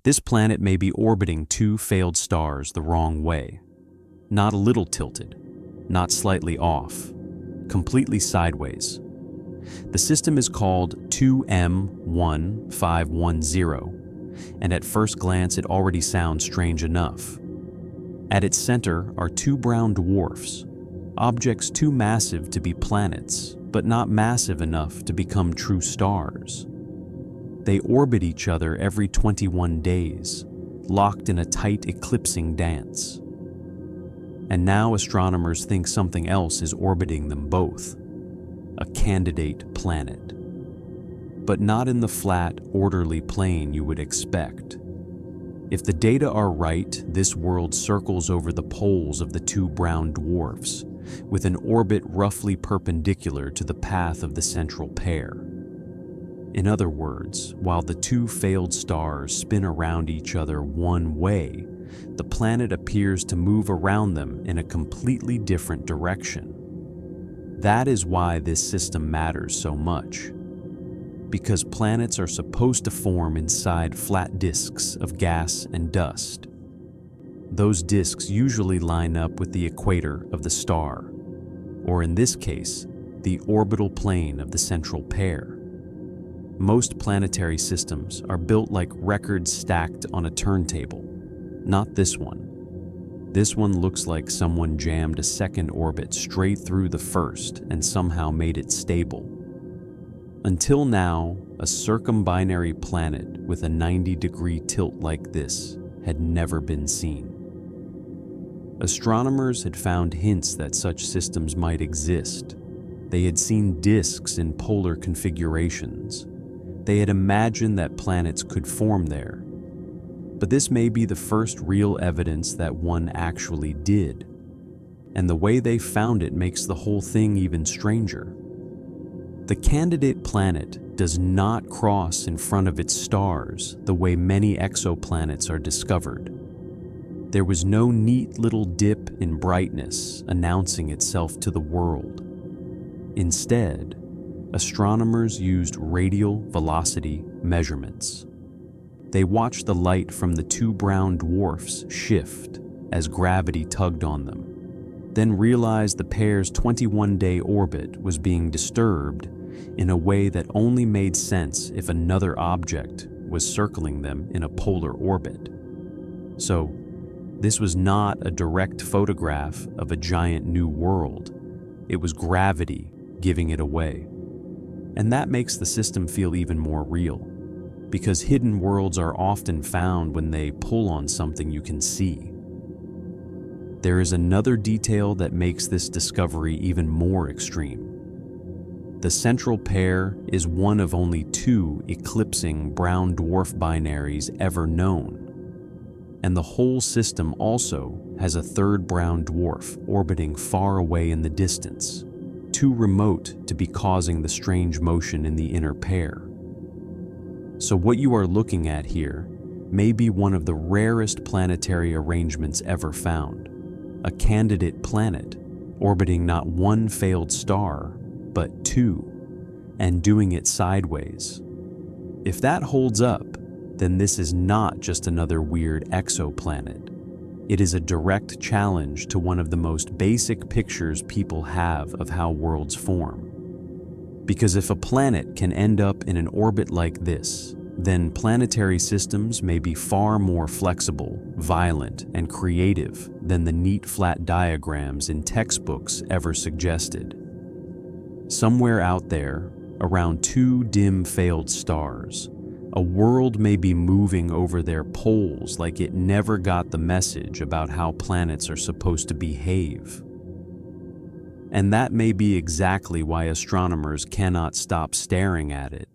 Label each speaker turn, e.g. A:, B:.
A: This planet may be orbiting two failed stars the wrong way. Not a little tilted, not slightly off, completely sideways. The system is called 2M1510, and at first glance it already sounds strange enough. At its center are two brown dwarfs, objects too massive to be planets, but not massive enough to become true stars. They orbit each other every 21 days, locked in a tight eclipsing dance. And now astronomers think something else is orbiting them both, a candidate planet. But not in the flat, orderly plane you would expect. If the data are right, this world circles over the poles of the two brown dwarfs, with an orbit roughly perpendicular to the path of the central pair. In other words, while the two failed stars spin around each other one way, the planet appears to move around them in a completely different direction. That is why this system matters so much. Because planets are supposed to form inside flat disks of gas and dust. Those disks usually line up with the equator of the star, or in this case, the orbital plane of the central pair. Most planetary systems are built like records stacked on a turntable. Not this one. This one looks like someone jammed a second orbit straight through the first and somehow made it stable. Until now, a circumbinary planet with a 90-degree tilt like this had never been seen. Astronomers had found hints that such systems might exist. They had seen disks in polar configurations. They had imagined that planets could form there. But this may be the first real evidence that one actually did. And the way they found it makes the whole thing even stranger. The candidate planet does not cross in front of its stars the way many exoplanets are discovered. There was no neat little dip in brightness announcing itself to the world. Instead, astronomers used radial velocity measurements. They watched the light from the two brown dwarfs shift as gravity tugged on them, then realized the pair's 21-day orbit was being disturbed in a way that only made sense if another object was circling them in a polar orbit. So, this was not a direct photograph of a giant new world. It was gravity giving it away. And that makes the system feel even more real, because hidden worlds are often found when they pull on something you can see. There is another detail that makes this discovery even more extreme. The central pair is one of only two eclipsing brown dwarf binaries ever known. And the whole system also has a third brown dwarf orbiting far away in the distance, too remote to be causing the strange motion in the inner pair. So what you are looking at here may be one of the rarest planetary arrangements ever found, a candidate planet orbiting not one failed star, but two, and doing it sideways. If that holds up, then this is not just another weird exoplanet. It is a direct challenge to one of the most basic pictures people have of how worlds form. Because if a planet can end up in an orbit like this, then planetary systems may be far more flexible, violent, and creative than the neat flat diagrams in textbooks ever suggested. Somewhere out there, around two dim failed stars, a world may be moving over their poles like it never got the message about how planets are supposed to behave. And that may be exactly why astronomers cannot stop staring at it.